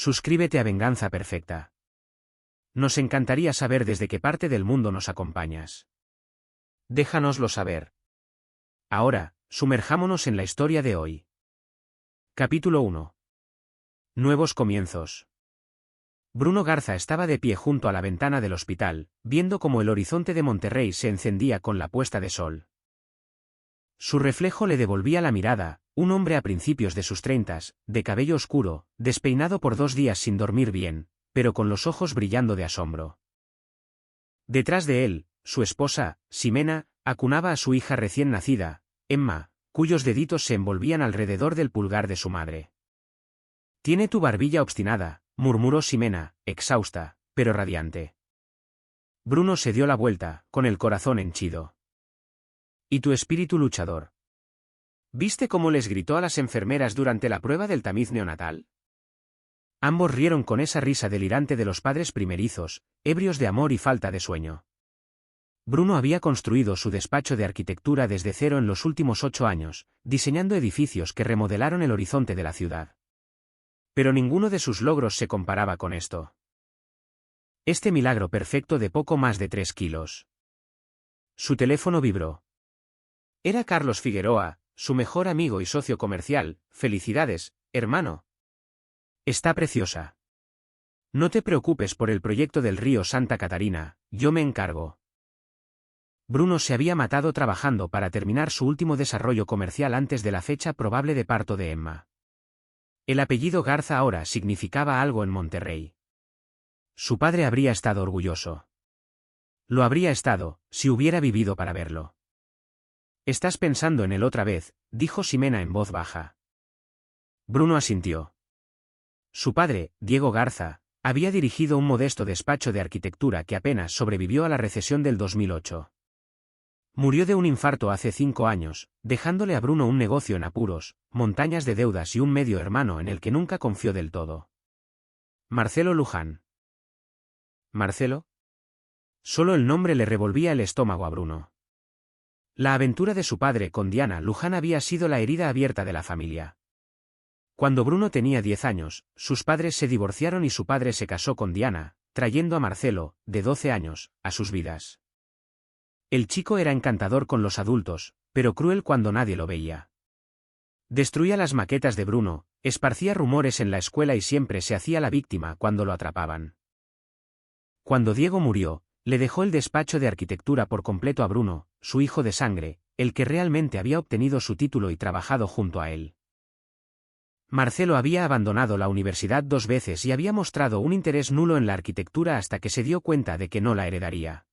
Suscríbete a Venganza Perfecta. Nos encantaría saber desde qué parte del mundo nos acompañas. Déjanoslo saber. Ahora, sumerjámonos en la historia de hoy. Capítulo 1. Nuevos comienzos. Bruno Garza estaba de pie junto a la ventana del hospital, viendo cómo el horizonte de Monterrey se encendía con la puesta de sol. Su reflejo le devolvía la mirada, un hombre a principios de sus 30, de cabello oscuro, despeinado por 2 días sin dormir bien, pero con los ojos brillando de asombro. Detrás de él, su esposa, Ximena, acunaba a su hija recién nacida, Emma, cuyos deditos se envolvían alrededor del pulgar de su madre. «Tiene tu barbilla obstinada», murmuró Ximena, exhausta, pero radiante. Bruno se dio la vuelta, con el corazón henchido. «¿Y tu espíritu luchador? ¿Viste cómo les gritó a las enfermeras durante la prueba del tamiz neonatal?» Ambos rieron con esa risa delirante de los padres primerizos, ebrios de amor y falta de sueño. Bruno había construido su despacho de arquitectura desde cero en los últimos 8 años, diseñando edificios que remodelaron el horizonte de la ciudad. Pero ninguno de sus logros se comparaba con esto. Este milagro perfecto de poco más de 3 kilos. Su teléfono vibró. Era Carlos Figueroa, su mejor amigo y socio comercial. «Felicidades, hermano. Está preciosa. No te preocupes por el proyecto del río Santa Catarina, yo me encargo». Bruno se había matado trabajando para terminar su último desarrollo comercial antes de la fecha probable de parto de Emma. El apellido Garza ahora significaba algo en Monterrey. Su padre habría estado orgulloso. Lo habría estado, si hubiera vivido para verlo. «¿Estás pensando en él otra vez?», dijo Ximena en voz baja. Bruno asintió. Su padre, Diego Garza, había dirigido un modesto despacho de arquitectura que apenas sobrevivió a la recesión del 2008. Murió de un infarto hace 5 años, dejándole a Bruno un negocio en apuros, montañas de deudas y un medio hermano en el que nunca confió del todo. Marcelo Luján. ¿Marcelo? Solo el nombre le revolvía el estómago a Bruno. La aventura de su padre con Diana Luján había sido la herida abierta de la familia. Cuando Bruno tenía 10 años, sus padres se divorciaron y su padre se casó con Diana, trayendo a Marcelo, de 12 años, a sus vidas. El chico era encantador con los adultos, pero cruel cuando nadie lo veía. Destruía las maquetas de Bruno, esparcía rumores en la escuela y siempre se hacía la víctima cuando lo atrapaban. Cuando Diego murió, le dejó el despacho de arquitectura por completo a Bruno, su hijo de sangre, el que realmente había obtenido su título y trabajado junto a él. Marcelo había abandonado la universidad 2 veces y había mostrado un interés nulo en la arquitectura hasta que se dio cuenta de que no la heredaría.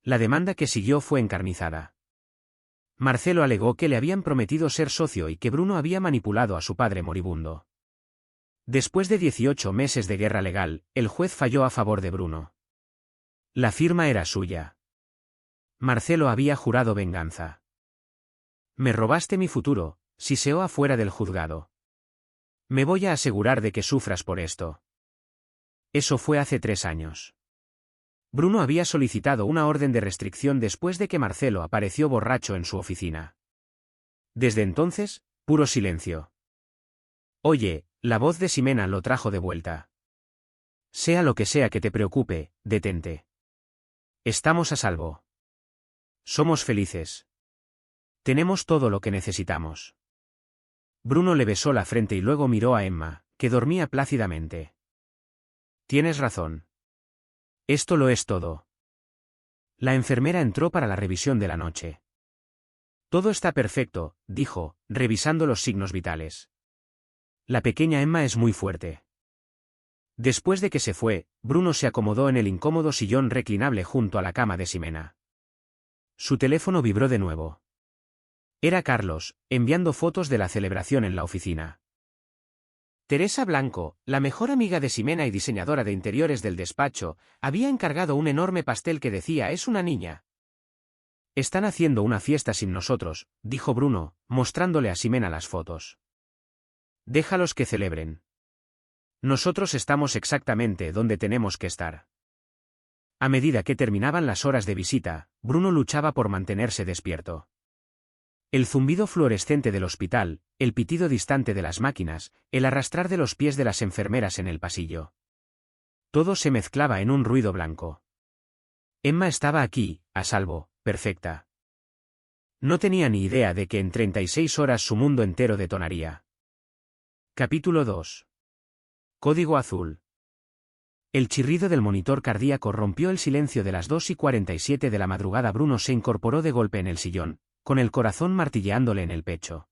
La demanda que siguió fue encarnizada. Marcelo alegó que le habían prometido ser socio y que Bruno había manipulado a su padre moribundo. Después de 18 meses de guerra legal, el juez falló a favor de Bruno. La firma era suya. Marcelo había jurado venganza. «Me robaste mi futuro», siseó afuera del juzgado. «Me voy a asegurar de que sufras por esto». Eso fue hace 3 años. Bruno había solicitado una orden de restricción después de que Marcelo apareció borracho en su oficina. Desde entonces, puro silencio. «Oye», la voz de Ximena lo trajo de vuelta. «Sea lo que sea que te preocupe, detente. Estamos a salvo. Somos felices. Tenemos todo lo que necesitamos». Bruno le besó la frente y luego miró a Emma, que dormía plácidamente. «Tienes razón. Esto lo es todo». La enfermera entró para la revisión de la noche. «Todo está perfecto», dijo, revisando los signos vitales. «La pequeña Emma es muy fuerte». Después de que se fue, Bruno se acomodó en el incómodo sillón reclinable junto a la cama de Ximena. Su teléfono vibró de nuevo. Era Carlos, enviando fotos de la celebración en la oficina. Teresa Blanco, la mejor amiga de Ximena y diseñadora de interiores del despacho, había encargado un enorme pastel que decía «Es una niña». «Están haciendo una fiesta sin nosotros», dijo Bruno, mostrándole a Ximena las fotos. «Déjalos que celebren. Nosotros estamos exactamente donde tenemos que estar». A medida que terminaban las horas de visita, Bruno luchaba por mantenerse despierto. El zumbido fluorescente del hospital, el pitido distante de las máquinas, el arrastrar de los pies de las enfermeras en el pasillo. Todo se mezclaba en un ruido blanco. Emma estaba aquí, a salvo, perfecta. No tenía ni idea de que en 36 horas su mundo entero detonaría. Capítulo 2. Código azul. El chirrido del monitor cardíaco rompió el silencio de las 2:47 de la madrugada. Bruno se incorporó de golpe en el sillón, con el corazón martilleándole en el pecho.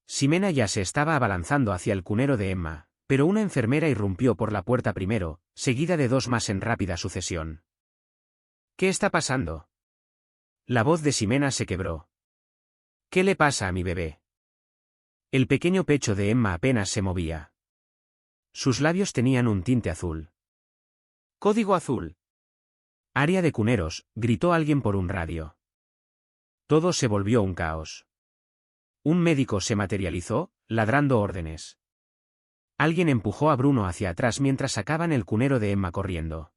Ximena ya se estaba abalanzando hacia el cunero de Emma, pero una enfermera irrumpió por la puerta primero, seguida de dos más en rápida sucesión. ¿Qué está pasando? La voz de Ximena se quebró. ¿Qué le pasa a mi bebé? El pequeño pecho de Emma apenas se movía. Sus labios tenían un tinte azul. Código azul. Área de cuneros, gritó alguien por un radio. Todo se volvió un caos. Un médico se materializó, ladrando órdenes. Alguien empujó a Bruno hacia atrás mientras sacaban el cunero de Emma corriendo.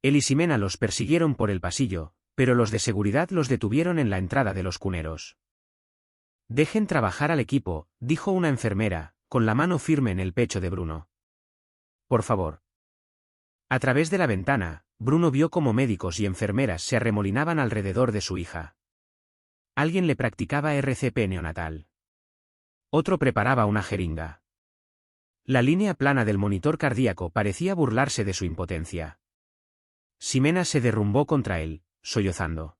Él y Ximena los persiguieron por el pasillo, pero los de seguridad los detuvieron en la entrada de los cuneros. Dejen trabajar al equipo, dijo una enfermera, con la mano firme en el pecho de Bruno. Por favor. A través de la ventana, Bruno vio cómo médicos y enfermeras se arremolinaban alrededor de su hija. Alguien le practicaba RCP neonatal. Otro preparaba una jeringa. La línea plana del monitor cardíaco parecía burlarse de su impotencia. Ximena se derrumbó contra él, sollozando.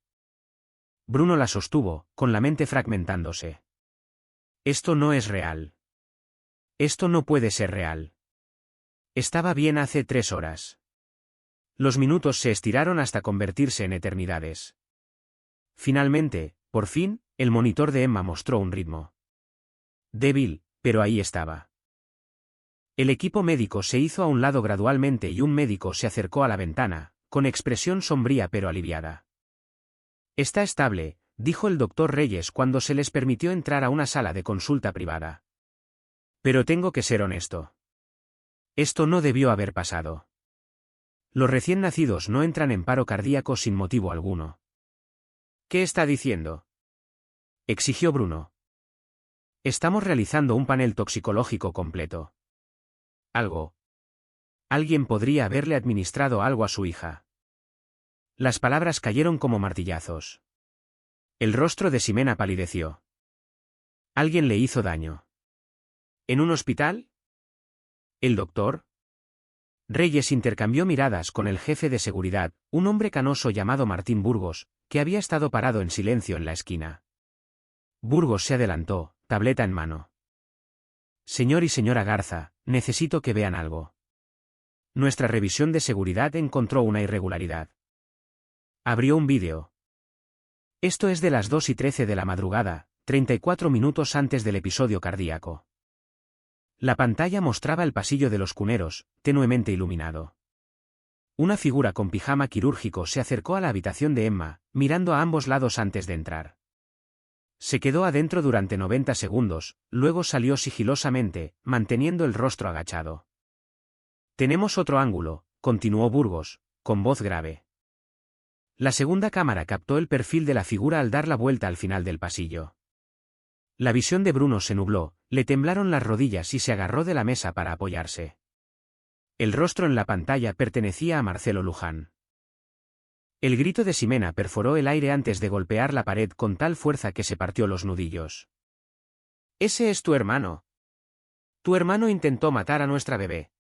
Bruno la sostuvo, con la mente fragmentándose. Esto no es real. Esto no puede ser real. Estaba bien hace 3 horas. Los minutos se estiraron hasta convertirse en eternidades. Finalmente, por fin, el monitor de Emma mostró un ritmo. Débil, pero ahí estaba. El equipo médico se hizo a un lado gradualmente y un médico se acercó a la ventana, con expresión sombría pero aliviada. Está estable, dijo el doctor Reyes cuando se les permitió entrar a una sala de consulta privada. Pero tengo que ser honesto. Esto no debió haber pasado. Los recién nacidos no entran en paro cardíaco sin motivo alguno. ¿Qué está diciendo? Exigió Bruno. Estamos realizando un panel toxicológico completo. Alguien podría haberle administrado algo a su hija. Las palabras cayeron como martillazos. El rostro de Ximena palideció. Alguien le hizo daño. ¿En un hospital? ¿El doctor? Reyes intercambió miradas con el jefe de seguridad, un hombre canoso llamado Martín Burgos, que había estado parado en silencio en la esquina. Burgos se adelantó, tableta en mano. Señor y señora Garza, necesito que vean algo. Nuestra revisión de seguridad encontró una irregularidad. Abrió un vídeo. Esto es de las 2:13 de la madrugada, 34 minutos antes del episodio cardíaco. La pantalla mostraba el pasillo de los cuneros, tenuemente iluminado. Una figura con pijama quirúrgico se acercó a la habitación de Emma, mirando a ambos lados antes de entrar. Se quedó adentro durante 90 segundos, luego salió sigilosamente, manteniendo el rostro agachado. Tenemos otro ángulo, continuó Burgos, con voz grave. La segunda cámara captó el perfil de la figura al dar la vuelta al final del pasillo. La visión de Bruno se nubló, le temblaron las rodillas y se agarró de la mesa para apoyarse. El rostro en la pantalla pertenecía a Marcelo Luján. El grito de Ximena perforó el aire antes de golpear la pared con tal fuerza que se partió los nudillos. «¡Ese es tu hermano! Tu hermano intentó matar a nuestra bebé».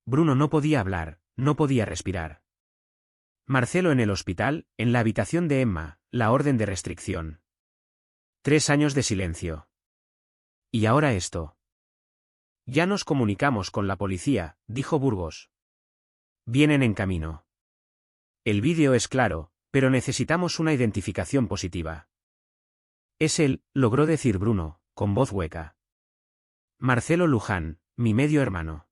Bruno no podía hablar, no podía respirar. Marcelo en el hospital, en la habitación de Emma, la orden de restricción. 3 años de silencio. Y ahora esto. Ya nos comunicamos con la policía, dijo Burgos. Vienen en camino. El vídeo es claro, pero necesitamos una identificación positiva. Es él, logró decir Bruno, con voz hueca. Marcelo Luján, mi medio hermano.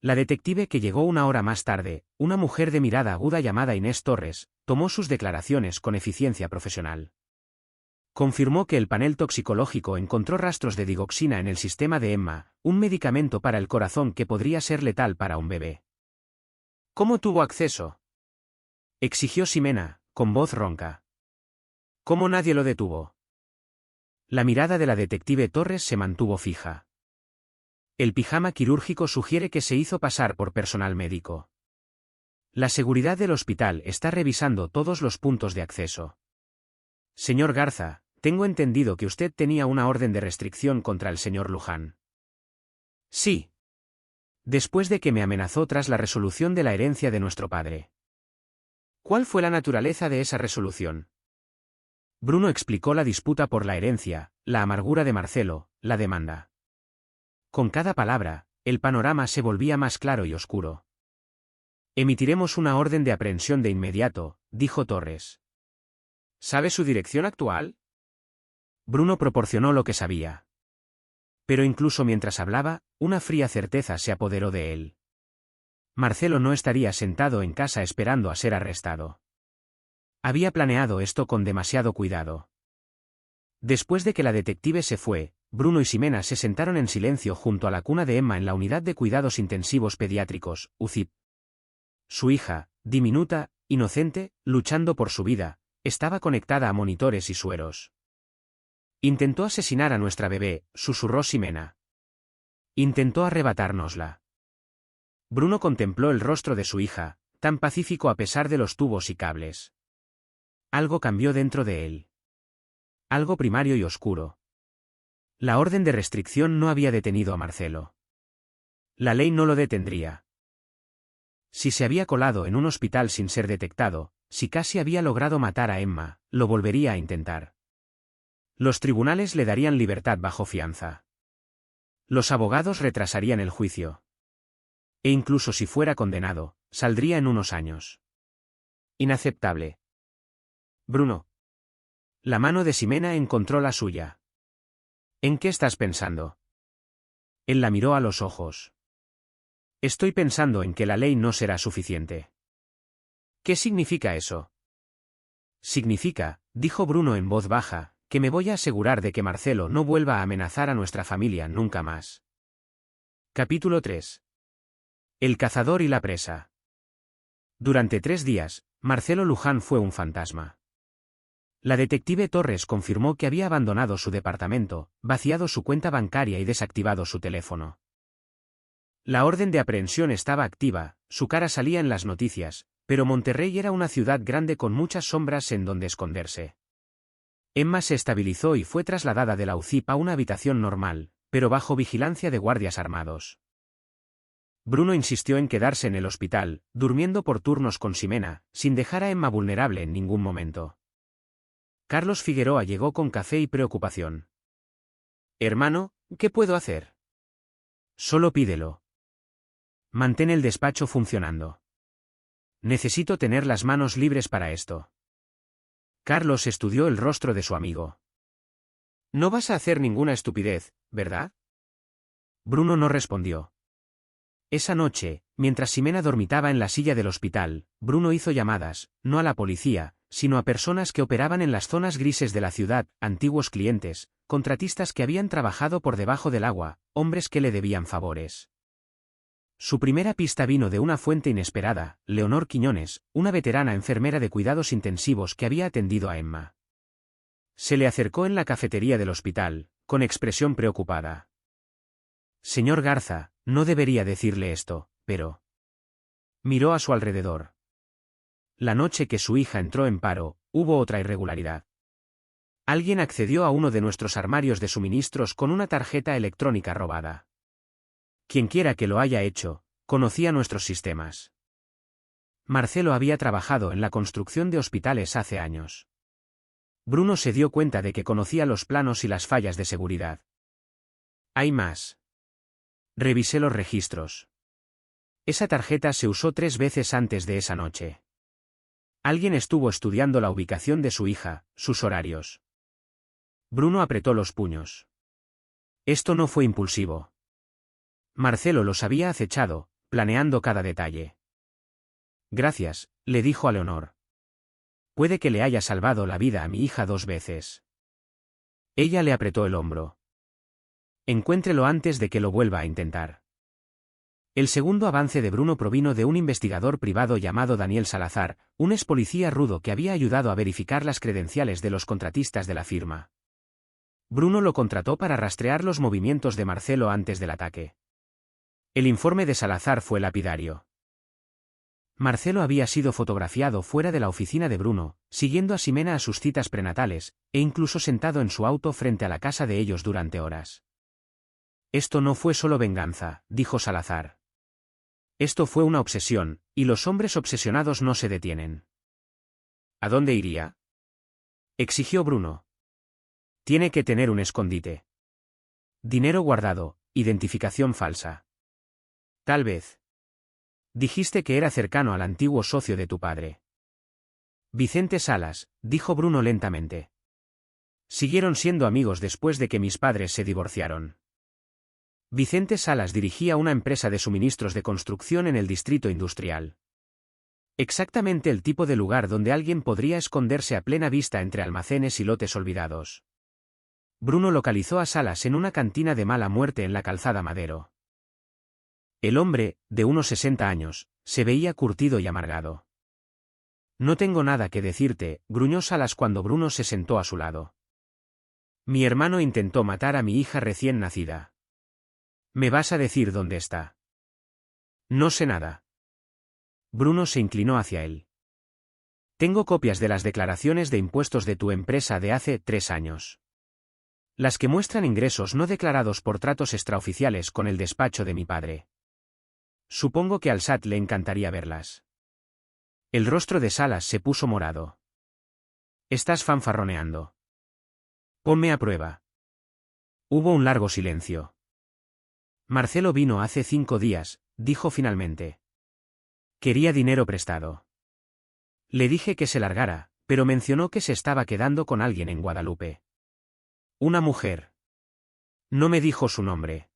La detective que llegó 1 hora más tarde, una mujer de mirada aguda llamada Inés Torres, tomó sus declaraciones con eficiencia profesional. Confirmó que el panel toxicológico encontró rastros de digoxina en el sistema de Emma, un medicamento para el corazón que podría ser letal para un bebé. ¿Cómo tuvo acceso?, exigió Ximena, con voz ronca. ¿Cómo nadie lo detuvo? La mirada de la detective Torres se mantuvo fija. El pijama quirúrgico sugiere que se hizo pasar por personal médico. La seguridad del hospital está revisando todos los puntos de acceso. Señor Garza, tengo entendido que usted tenía una orden de restricción contra el señor Luján. Sí. Después de que me amenazó tras la resolución de la herencia de nuestro padre. ¿Cuál fue la naturaleza de esa resolución? Bruno explicó la disputa por la herencia, la amargura de Marcelo, la demanda. Con cada palabra, el panorama se volvía más claro y oscuro. Emitiremos una orden de aprehensión de inmediato, dijo Torres. ¿Sabe su dirección actual? Bruno proporcionó lo que sabía. Pero incluso mientras hablaba, una fría certeza se apoderó de él. Marcelo no estaría sentado en casa esperando a ser arrestado. Había planeado esto con demasiado cuidado. Después de que la detective se fue, Bruno y Ximena se sentaron en silencio junto a la cuna de Emma en la unidad de cuidados intensivos pediátricos, UCIP. Su hija, diminuta, inocente, luchando por su vida, estaba conectada a monitores y sueros. Intentó asesinar a nuestra bebé, susurró Ximena. Intentó arrebatárnosla. Bruno contempló el rostro de su hija, tan pacífico a pesar de los tubos y cables. Algo cambió dentro de él. Algo primario y oscuro. La orden de restricción no había detenido a Marcelo. La ley no lo detendría. Si se había colado en un hospital sin ser detectado, si casi había logrado matar a Emma, lo volvería a intentar. Los tribunales le darían libertad bajo fianza. Los abogados retrasarían el juicio. E incluso si fuera condenado, saldría en unos años. Inaceptable. Bruno. La mano de Ximena encontró la suya. ¿En qué estás pensando? Él la miró a los ojos. Estoy pensando en que la ley no será suficiente. ¿Qué significa eso? Significa, dijo Bruno en voz baja, que me voy a asegurar de que Marcelo no vuelva a amenazar a nuestra familia nunca más. Capítulo 3. El cazador y la presa. Durante 3 días, Marcelo Luján fue un fantasma. La detective Torres confirmó que había abandonado su departamento, vaciado su cuenta bancaria y desactivado su teléfono. La orden de aprehensión estaba activa, su cara salía en las noticias, pero Monterrey era una ciudad grande con muchas sombras en donde esconderse. Emma se estabilizó y fue trasladada de la UCIP a una habitación normal, pero bajo vigilancia de guardias armados. Bruno insistió en quedarse en el hospital, durmiendo por turnos con Ximena, sin dejar a Emma vulnerable en ningún momento. Carlos Figueroa llegó con café y preocupación. Hermano, ¿qué puedo hacer? Solo pídelo. Mantén el despacho funcionando. Necesito tener las manos libres para esto. Carlos estudió el rostro de su amigo. No vas a hacer ninguna estupidez, ¿verdad? Bruno no respondió. Esa noche, mientras Ximena dormitaba en la silla del hospital, Bruno hizo llamadas, no a la policía, sino a personas que operaban en las zonas grises de la ciudad, antiguos clientes, contratistas que habían trabajado por debajo del agua, hombres que le debían favores. Su primera pista vino de una fuente inesperada, Leonor Quiñones, una veterana enfermera de cuidados intensivos que había atendido a Emma. Se le acercó en la cafetería del hospital, con expresión preocupada. Señor Garza, no debería decirle esto, pero... Miró a su alrededor. La noche que su hija entró en paro, hubo otra irregularidad. Alguien accedió a uno de nuestros armarios de suministros con una tarjeta electrónica robada. Quienquiera que lo haya hecho, conocía nuestros sistemas. Marcelo había trabajado en la construcción de hospitales hace años. Bruno se dio cuenta de que conocía los planos y las fallas de seguridad. Hay más. Revisé los registros. Esa tarjeta se usó 3 veces antes de esa noche. Alguien estuvo estudiando la ubicación de su hija, sus horarios. Bruno apretó los puños. Esto no fue impulsivo. Marcelo los había acechado, planeando cada detalle. Gracias, le dijo a Leonor. Puede que le haya salvado la vida a mi hija 2 veces. Ella le apretó el hombro. Encuéntrelo antes de que lo vuelva a intentar. El segundo avance de Bruno provino de un investigador privado llamado Daniel Salazar, un expolicía rudo que había ayudado a verificar las credenciales de los contratistas de la firma. Bruno lo contrató para rastrear los movimientos de Marcelo antes del ataque. El informe de Salazar fue lapidario. Marcelo había sido fotografiado fuera de la oficina de Bruno, siguiendo a Ximena a sus citas prenatales, e incluso sentado en su auto frente a la casa de ellos durante horas. Esto no fue solo venganza, dijo Salazar. Esto fue una obsesión, y los hombres obsesionados no se detienen. ¿A dónde iría? Exigió Bruno. Tiene que tener un escondite. Dinero guardado, identificación falsa. Tal vez. Dijiste que era cercano al antiguo socio de tu padre. Vicente Salas, dijo Bruno lentamente. Siguieron siendo amigos después de que mis padres se divorciaron. Vicente Salas dirigía una empresa de suministros de construcción en el distrito industrial. Exactamente el tipo de lugar donde alguien podría esconderse a plena vista entre almacenes y lotes olvidados. Bruno localizó a Salas en una cantina de mala muerte en la calzada Madero. El hombre, de unos 60 años, se veía curtido y amargado. No tengo nada que decirte, gruñó Salas cuando Bruno se sentó a su lado. Mi hermano intentó matar a mi hija recién nacida. ¿Me vas a decir dónde está? No sé nada. Bruno se inclinó hacia él. Tengo copias de las declaraciones de impuestos de tu empresa de hace 3 años. Las que muestran ingresos no declarados por tratos extraoficiales con el despacho de mi padre. Supongo que al SAT le encantaría verlas. El rostro de Salas se puso morado. Estás fanfarroneando. Ponme a prueba. Hubo un largo silencio. Marcelo vino hace 5 días, dijo finalmente. Quería dinero prestado. Le dije que se largara, pero mencionó que se estaba quedando con alguien en Guadalupe. Una mujer. No me dijo su nombre.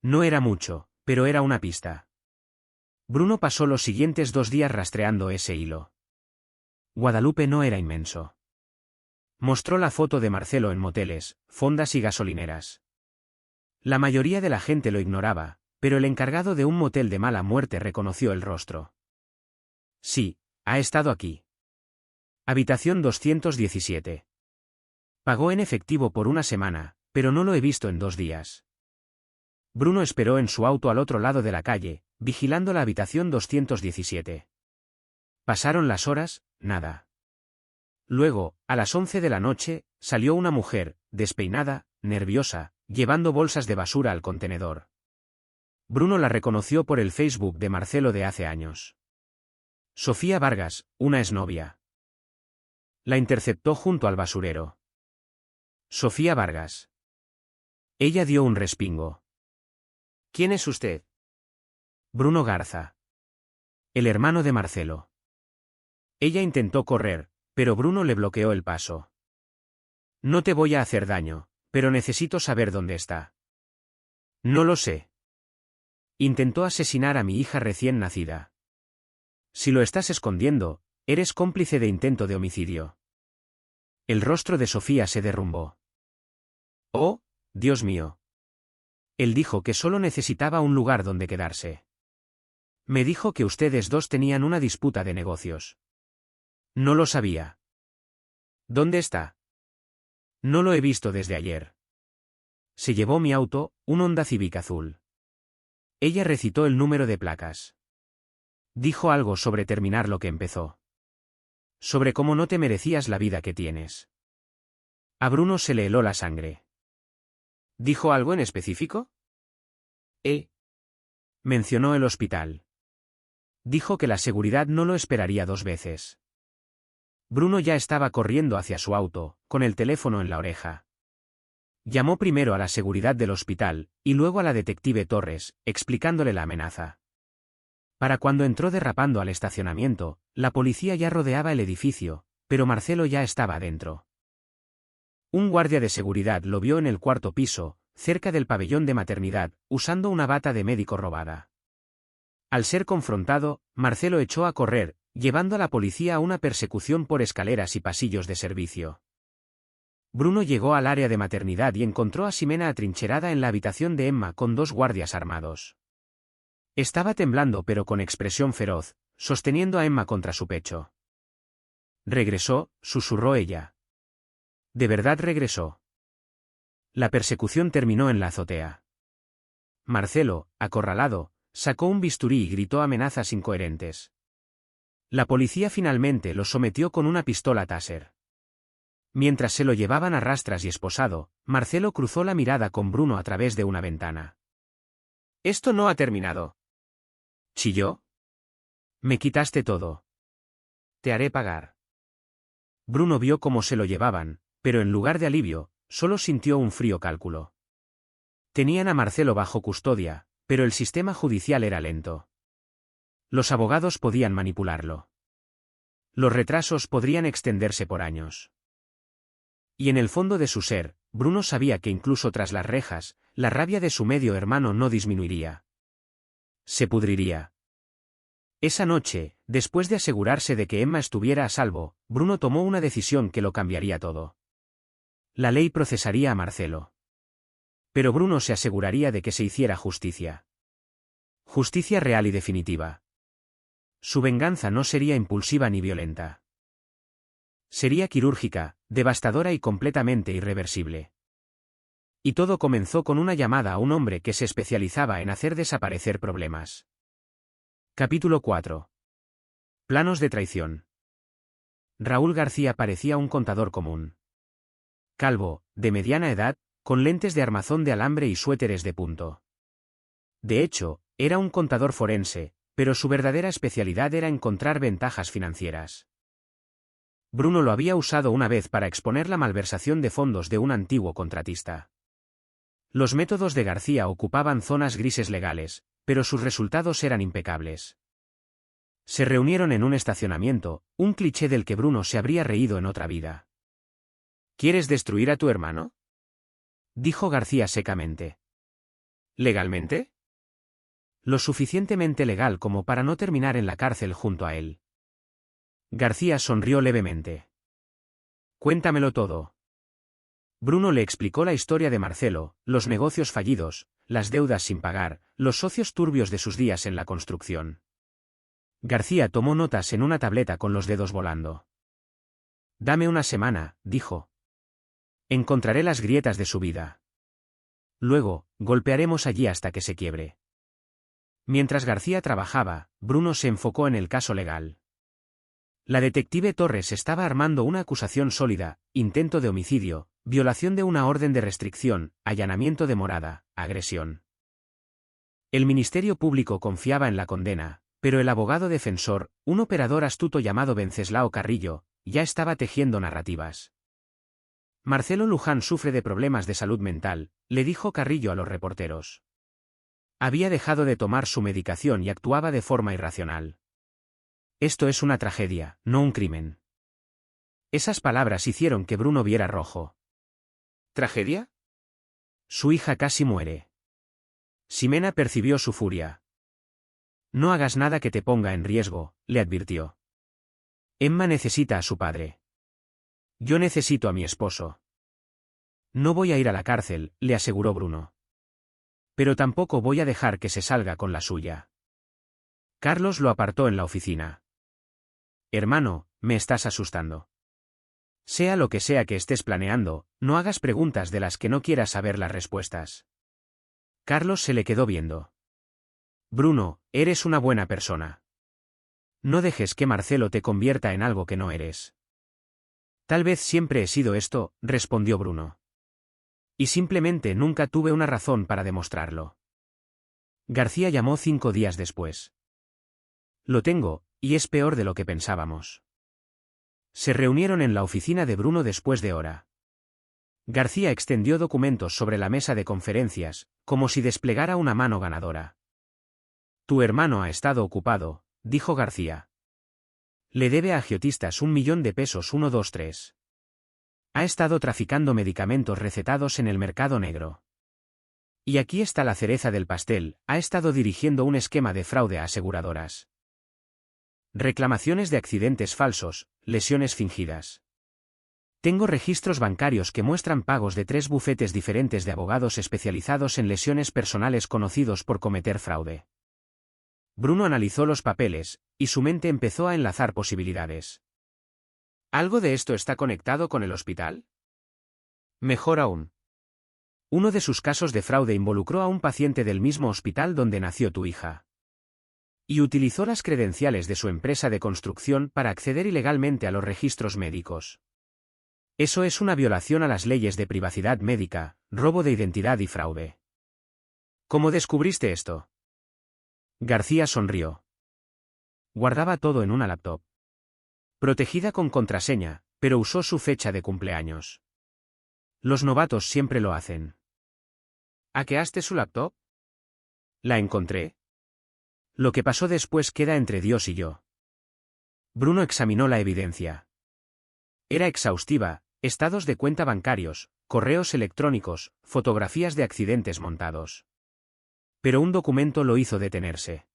No era mucho, pero era una pista. Bruno pasó los siguientes 2 días rastreando ese hilo. Guadalupe no era inmenso. Mostró la foto de Marcelo en moteles, fondas y gasolineras. La mayoría de la gente lo ignoraba, pero el encargado de un motel de mala muerte reconoció el rostro. Sí, ha estado aquí. Habitación 217. Pagó en efectivo por una semana, pero no lo he visto en 2 días. Bruno esperó en su auto al otro lado de la calle, vigilando la habitación 217. Pasaron las horas, nada. Luego, a las 11 de la noche, salió una mujer, despeinada, nerviosa, llevando bolsas de basura al contenedor. Bruno la reconoció por el Facebook de Marcelo de hace años. Sofía Vargas, una exnovia. La interceptó junto al basurero. Sofía Vargas. Ella dio un respingo. ¿Quién es usted? Bruno Garza. El hermano de Marcelo. Ella intentó correr, pero Bruno le bloqueó el paso. No te voy a hacer daño, pero necesito saber dónde está. No lo sé. Intentó asesinar a mi hija recién nacida. Si lo estás escondiendo, eres cómplice de intento de homicidio. El rostro de Sofía se derrumbó. Oh, Dios mío. Él dijo que solo necesitaba un lugar donde quedarse. Me dijo que ustedes dos tenían una disputa de negocios. No lo sabía. ¿Dónde está? No lo he visto desde ayer. Se llevó mi auto, un Honda Civic azul. Ella recitó el número de placas. Dijo algo sobre terminar lo que empezó. Sobre cómo no te merecías la vida que tienes. A Bruno se le heló la sangre. ¿Dijo algo en específico? Mencionó el hospital. Dijo que la seguridad no lo esperaría 2 veces. Bruno ya estaba corriendo hacia su auto, con el teléfono en la oreja. Llamó primero a la seguridad del hospital, y luego a la detective Torres, explicándole la amenaza. Para cuando entró derrapando al estacionamiento, la policía ya rodeaba el edificio, pero Marcelo ya estaba adentro. Un guardia de seguridad lo vio en el 4º piso, cerca del pabellón de maternidad, usando una bata de médico robada. Al ser confrontado, Marcelo echó a correr, llevando a la policía a una persecución por escaleras y pasillos de servicio. Bruno llegó al área de maternidad y encontró a Ximena atrincherada en la habitación de Emma con 2 guardias armados. Estaba temblando pero con expresión feroz, sosteniendo a Emma contra su pecho. «Regresó», susurró ella. «¿De verdad regresó?» La persecución terminó en la azotea. Marcelo, acorralado, sacó un bisturí y gritó amenazas incoherentes. La policía finalmente lo sometió con una pistola Taser. Mientras se lo llevaban a rastras y esposado, Marcelo cruzó la mirada con Bruno a través de una ventana. «Esto no ha terminado», chilló. «Me quitaste todo. Te haré pagar». Bruno vio cómo se lo llevaban, pero en lugar de alivio, solo sintió un frío cálculo. Tenían a Marcelo bajo custodia, pero el sistema judicial era lento. Los abogados podían manipularlo. Los retrasos podrían extenderse por años. Y en el fondo de su ser, Bruno sabía que incluso tras las rejas, la rabia de su medio hermano no disminuiría. Se pudriría. Esa noche, después de asegurarse de que Emma estuviera a salvo, Bruno tomó una decisión que lo cambiaría todo. La ley procesaría a Marcelo. Pero Bruno se aseguraría de que se hiciera justicia. Justicia real y definitiva. Su venganza no sería impulsiva ni violenta. Sería quirúrgica, devastadora y completamente irreversible. Y todo comenzó con una llamada a un hombre que se especializaba en hacer desaparecer problemas. Capítulo 4. Planos de traición. Raúl García parecía un contador común. Calvo, de mediana edad, con lentes de armazón de alambre y suéteres de punto. De hecho, era un contador forense, pero su verdadera especialidad era encontrar ventajas financieras. Bruno lo había usado una vez para exponer la malversación de fondos de un antiguo contratista. Los métodos de García ocupaban zonas grises legales, pero sus resultados eran impecables. Se reunieron en un estacionamiento, un cliché del que Bruno se habría reído en otra vida. ¿Quieres destruir a tu hermano?, dijo García secamente. ¿Legalmente? Lo suficientemente legal como para no terminar en la cárcel junto a él. García sonrió levemente. Cuéntamelo todo. Bruno le explicó la historia de Marcelo, los negocios fallidos, las deudas sin pagar, los socios turbios de sus días en la construcción. García tomó notas en una tableta con los dedos volando. Dame una semana, dijo. Encontraré las grietas de su vida. Luego, golpearemos allí hasta que se quiebre. Mientras García trabajaba, Bruno se enfocó en el caso legal. La detective Torres estaba armando una acusación sólida: intento de homicidio, violación de una orden de restricción, allanamiento de morada, agresión. El Ministerio Público confiaba en la condena, pero el abogado defensor, un operador astuto llamado Venceslao Carrillo, ya estaba tejiendo narrativas. Marcelo Luján sufre de problemas de salud mental, le dijo Carrillo a los reporteros. Había dejado de tomar su medicación y actuaba de forma irracional. Esto es una tragedia, no un crimen. Esas palabras hicieron que Bruno viera rojo. ¿Tragedia? Su hija casi muere. Ximena percibió su furia. No hagas nada que te ponga en riesgo, le advirtió. Emma necesita a su padre. Yo necesito a mi esposo. No voy a ir a la cárcel, le aseguró Bruno. Pero tampoco voy a dejar que se salga con la suya. Carlos lo apartó en la oficina. Hermano, me estás asustando. Sea lo que sea que estés planeando, no hagas preguntas de las que no quieras saber las respuestas. Carlos se le quedó viendo. Bruno, eres una buena persona. No dejes que Marcelo te convierta en algo que no eres. Tal vez siempre he sido esto, respondió Bruno. Y simplemente nunca tuve una razón para demostrarlo. García llamó 5 días después. Lo tengo, y es peor de lo que pensábamos. Se reunieron en la oficina de Bruno después de hora. García extendió documentos sobre la mesa de conferencias, como si desplegara una mano ganadora. Tu hermano ha estado ocupado, dijo García. Le debe a agiotistas 1 millón de pesos 123. Ha estado traficando medicamentos recetados en el mercado negro. Y aquí está la cereza del pastel, ha estado dirigiendo un esquema de fraude a aseguradoras. Reclamaciones de accidentes falsos, lesiones fingidas. Tengo registros bancarios que muestran pagos de 3 bufetes diferentes de abogados especializados en lesiones personales conocidos por cometer fraude. Bruno analizó los papeles, y su mente empezó a enlazar posibilidades. ¿Algo de esto está conectado con el hospital? Mejor aún. Uno de sus casos de fraude involucró a un paciente del mismo hospital donde nació tu hija. Y utilizó las credenciales de su empresa de construcción para acceder ilegalmente a los registros médicos. Eso es una violación a las leyes de privacidad médica, robo de identidad y fraude. ¿Cómo descubriste esto? García sonrió. Guardaba todo en una laptop. Protegida con contraseña, pero usó su fecha de cumpleaños. Los novatos siempre lo hacen. ¿Hackeaste su laptop? La encontré. Lo que pasó después queda entre Dios y yo. Bruno examinó la evidencia. Era exhaustiva, estados de cuenta bancarios, correos electrónicos, fotografías de accidentes montados. Pero un documento lo hizo detenerse.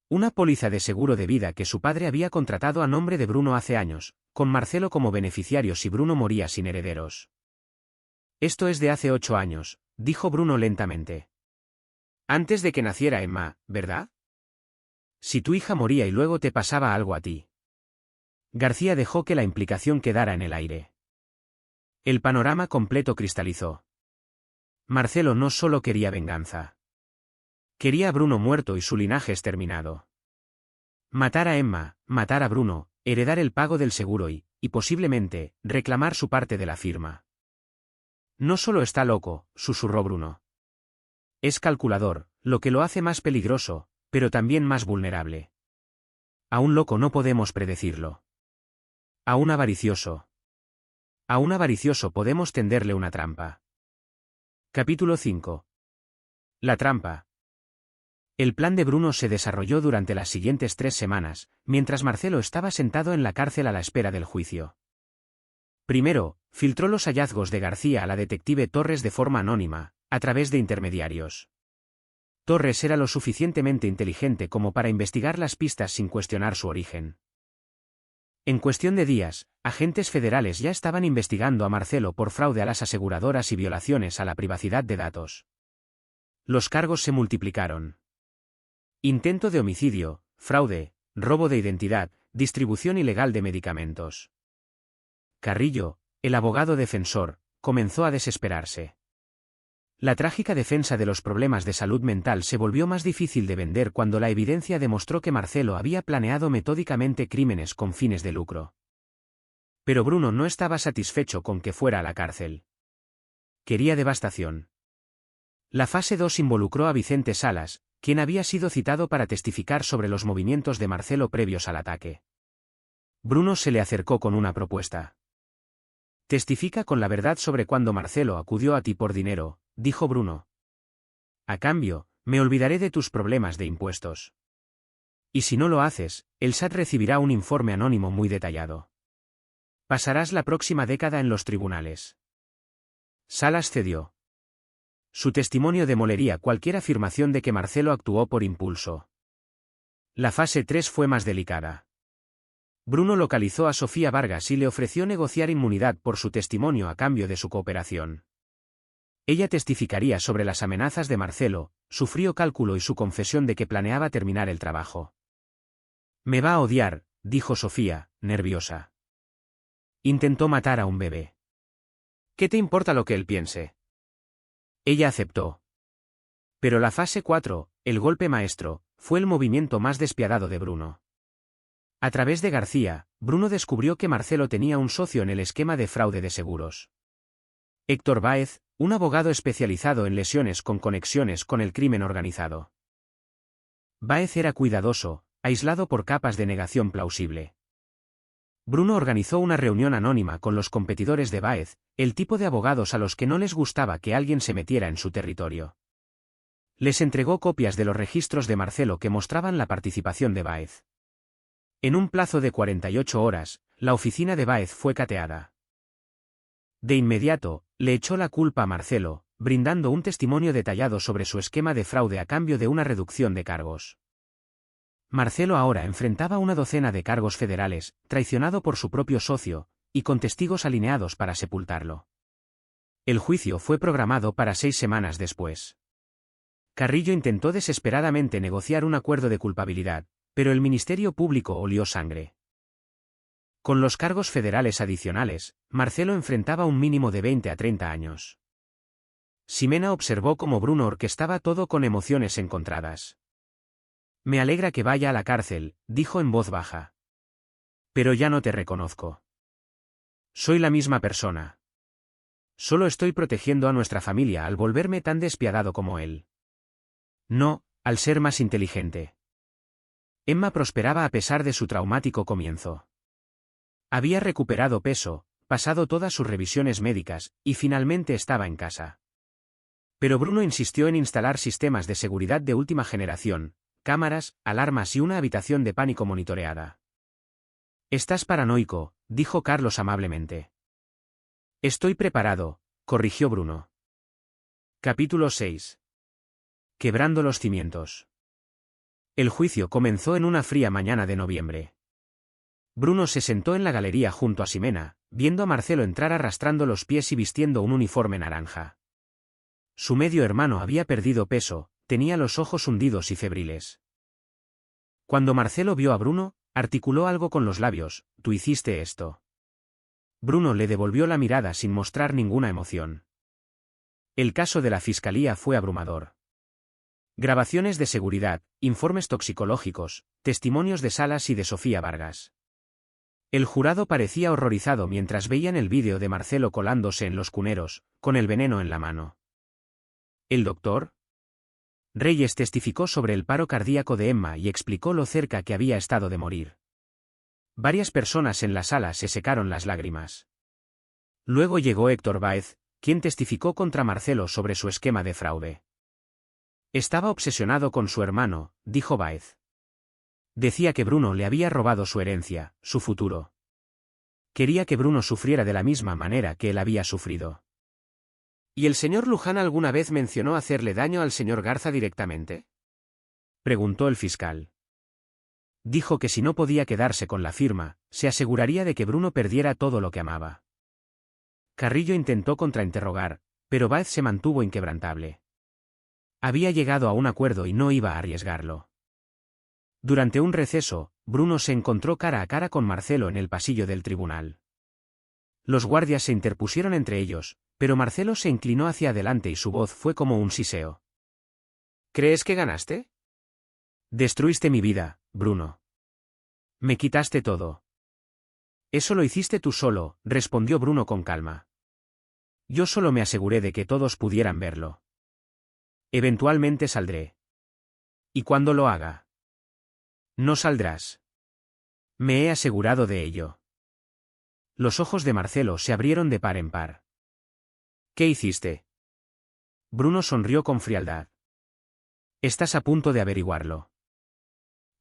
Una póliza de seguro de vida que su padre había contratado a nombre de Bruno hace años, con Marcelo como beneficiario si Bruno moría sin herederos. Esto es de hace 8 años, dijo Bruno lentamente. Antes de que naciera Emma, ¿verdad? Si tu hija moría y luego te pasaba algo a ti. García dejó que la implicación quedara en el aire. El panorama completo cristalizó. Marcelo no solo quería venganza. Quería a Bruno muerto y su linaje exterminado. Matar a Emma, matar a Bruno, heredar el pago del seguro y, posiblemente, reclamar su parte de la firma. No solo está loco, susurró Bruno. Es calculador, lo que lo hace más peligroso, pero también más vulnerable. A un loco no podemos predecirlo. A un avaricioso podemos tenderle una trampa. Capítulo 5. La trampa. El plan de Bruno se desarrolló durante las siguientes 3 semanas, mientras Marcelo estaba sentado en la cárcel a la espera del juicio. Primero, filtró los hallazgos de García a la detective Torres de forma anónima, a través de intermediarios. Torres era lo suficientemente inteligente como para investigar las pistas sin cuestionar su origen. En cuestión de días, agentes federales ya estaban investigando a Marcelo por fraude a las aseguradoras y violaciones a la privacidad de datos. Los cargos se multiplicaron. Intento de homicidio, fraude, robo de identidad, distribución ilegal de medicamentos. Carrillo, el abogado defensor, comenzó a desesperarse. La trágica defensa de los problemas de salud mental se volvió más difícil de vender cuando la evidencia demostró que Marcelo había planeado metódicamente crímenes con fines de lucro. Pero Bruno no estaba satisfecho con que fuera a la cárcel. Quería devastación. La fase 2 involucró a Vicente Salas, quien había sido citado para testificar sobre los movimientos de Marcelo previos al ataque. Bruno se le acercó con una propuesta. Testifica con la verdad sobre cuándo Marcelo acudió a ti por dinero, dijo Bruno. A cambio, me olvidaré de tus problemas de impuestos. Y si no lo haces, el SAT recibirá un informe anónimo muy detallado. Pasarás la próxima década en los tribunales. Salas cedió. Su testimonio demolería cualquier afirmación de que Marcelo actuó por impulso. La fase 3 fue más delicada. Bruno localizó a Sofía Vargas y le ofreció negociar inmunidad por su testimonio a cambio de su cooperación. Ella testificaría sobre las amenazas de Marcelo, su frío cálculo y su confesión de que planeaba terminar el trabajo. Me va a odiar, dijo Sofía, nerviosa. Intentó matar a un bebé. ¿Qué te importa lo que él piense? Ella aceptó. Pero la fase 4, el golpe maestro, fue el movimiento más despiadado de Bruno. A través de García, Bruno descubrió que Marcelo tenía un socio en el esquema de fraude de seguros. Héctor Báez, un abogado especializado en lesiones con conexiones con el crimen organizado. Báez era cuidadoso, aislado por capas de negación plausible. Bruno organizó una reunión anónima con los competidores de Báez, el tipo de abogados a los que no les gustaba que alguien se metiera en su territorio. Les entregó copias de los registros de Marcelo que mostraban la participación de Báez. En un plazo de 48 horas, la oficina de Báez fue cateada. De inmediato, le echó la culpa a Marcelo, brindando un testimonio detallado sobre su esquema de fraude a cambio de una reducción de cargos. Marcelo ahora enfrentaba una docena de cargos federales, traicionado por su propio socio, y con testigos alineados para sepultarlo. El juicio fue programado para 6 semanas después. Carrillo intentó desesperadamente negociar un acuerdo de culpabilidad, pero el Ministerio Público olió sangre. Con los cargos federales adicionales, Marcelo enfrentaba un mínimo de 20 a 30 años. Ximena observó cómo Bruno orquestaba todo con emociones encontradas. Me alegra que vaya a la cárcel, dijo en voz baja. Pero ya no te reconozco. Soy la misma persona. Solo estoy protegiendo a nuestra familia al volverme tan despiadado como él. No, al ser más inteligente. Emma prosperaba a pesar de su traumático comienzo. Había recuperado peso, pasado todas sus revisiones médicas, y finalmente estaba en casa. Pero Bruno insistió en instalar sistemas de seguridad de última generación, cámaras, alarmas y una habitación de pánico monitoreada. Estás paranoico, dijo Carlos amablemente. Estoy preparado, corrigió Bruno. Capítulo 6. Quebrando los cimientos. El juicio comenzó en una fría mañana de noviembre. Bruno se sentó en la galería junto a Ximena, viendo a Marcelo entrar arrastrando los pies y vistiendo un uniforme naranja. Su medio hermano había perdido peso, tenía los ojos hundidos y febriles. Cuando Marcelo vio a Bruno, articuló algo con los labios: «Tú hiciste esto». Bruno le devolvió la mirada sin mostrar ninguna emoción. El caso de la fiscalía fue abrumador. Grabaciones de seguridad, informes toxicológicos, testimonios de Salas y de Sofía Vargas. El jurado parecía horrorizado mientras veían el vídeo de Marcelo colándose en los cuneros, con el veneno en la mano. ¿El doctor? Reyes testificó sobre el paro cardíaco de Emma y explicó lo cerca que había estado de morir. Varias personas en la sala se secaron las lágrimas. Luego llegó Héctor Báez, quien testificó contra Marcelo sobre su esquema de fraude. Estaba obsesionado con su hermano, dijo Báez. Decía que Bruno le había robado su herencia, su futuro. Quería que Bruno sufriera de la misma manera que él había sufrido. ¿Y el señor Luján alguna vez mencionó hacerle daño al señor Garza directamente?, preguntó el fiscal. Dijo que si no podía quedarse con la firma, se aseguraría de que Bruno perdiera todo lo que amaba. Carrillo intentó contrainterrogar, pero Báez se mantuvo inquebrantable. Había llegado a un acuerdo y no iba a arriesgarlo. Durante un receso, Bruno se encontró cara a cara con Marcelo en el pasillo del tribunal. Los guardias se interpusieron entre ellos, pero Marcelo se inclinó hacia adelante y su voz fue como un siseo. ¿Crees que ganaste? Destruiste mi vida, Bruno. Me quitaste todo. Eso lo hiciste tú solo, respondió Bruno con calma. Yo solo me aseguré de que todos pudieran verlo. Eventualmente saldré. ¿Y cuando lo haga? No saldrás. Me he asegurado de ello. Los ojos de Marcelo se abrieron de par en par. ¿Qué hiciste? Bruno sonrió con frialdad. Estás a punto de averiguarlo.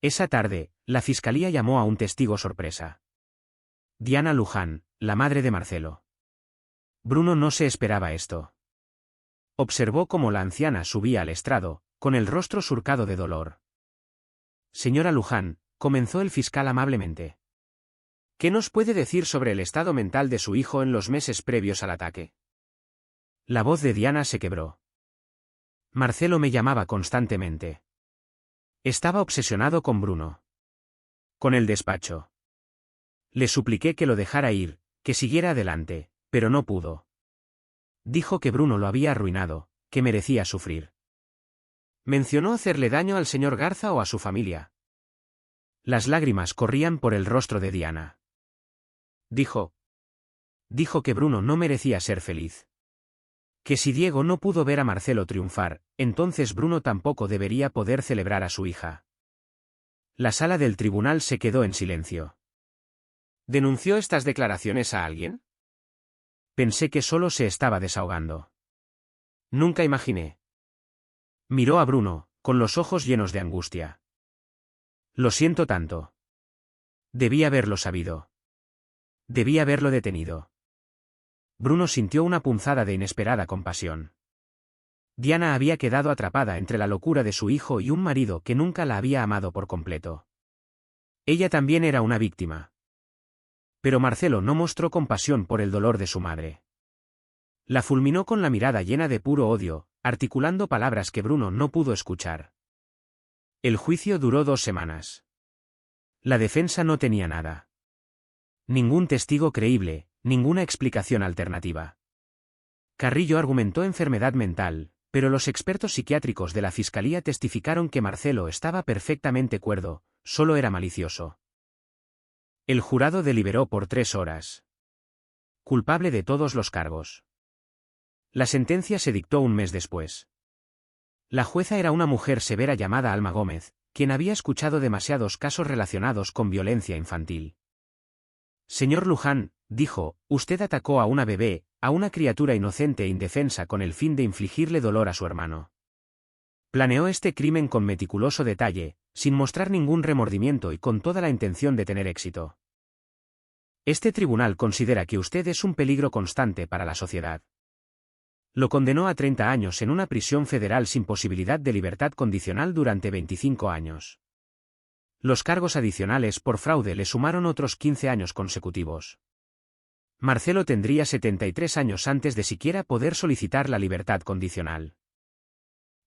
Esa tarde, la fiscalía llamó a un testigo sorpresa. Diana Luján, la madre de Marcelo. Bruno no se esperaba esto. Observó cómo la anciana subía al estrado, con el rostro surcado de dolor. Señora Luján, comenzó el fiscal amablemente. ¿Qué nos puede decir sobre el estado mental de su hijo en los meses previos al ataque? La voz de Diana se quebró. Marcelo me llamaba constantemente. Estaba obsesionado con Bruno. Con el despacho. Le supliqué que lo dejara ir, que siguiera adelante, pero no pudo. Dijo que Bruno lo había arruinado, que merecía sufrir. ¿Mencionó hacerle daño al señor Garza o a su familia? Las lágrimas corrían por el rostro de Diana. Dijo que Bruno no merecía ser feliz. Que si Diego no pudo ver a Marcelo triunfar, entonces Bruno tampoco debería poder celebrar a su hija. La sala del tribunal se quedó en silencio. ¿Denunció estas declaraciones a alguien? Pensé que solo se estaba desahogando. Nunca imaginé. Miró a Bruno, con los ojos llenos de angustia. Lo siento tanto. Debí haberlo sabido. Debí haberlo detenido. Bruno sintió una punzada de inesperada compasión. Diana había quedado atrapada entre la locura de su hijo y un marido que nunca la había amado por completo. Ella también era una víctima. Pero Marcelo no mostró compasión por el dolor de su madre. La fulminó con la mirada llena de puro odio, articulando palabras que Bruno no pudo escuchar. El juicio duró 2 semanas. La defensa no tenía nada. Ningún testigo creíble, ninguna explicación alternativa. Carrillo argumentó enfermedad mental, pero los expertos psiquiátricos de la fiscalía testificaron que Marcelo estaba perfectamente cuerdo, solo era malicioso. El jurado deliberó por 3 horas. Culpable de todos los cargos. La sentencia se dictó un mes después. La jueza era una mujer severa llamada Alma Gómez, quien había escuchado demasiados casos relacionados con violencia infantil. Señor Luján, dijo, usted atacó a una bebé, a una criatura inocente e indefensa con el fin de infligirle dolor a su hermano. Planeó este crimen con meticuloso detalle, sin mostrar ningún remordimiento y con toda la intención de tener éxito. Este tribunal considera que usted es un peligro constante para la sociedad. Lo condenó a 30 años en una prisión federal sin posibilidad de libertad condicional durante 25 años. Los cargos adicionales por fraude le sumaron otros 15 años consecutivos. Marcelo tendría 73 años antes de siquiera poder solicitar la libertad condicional.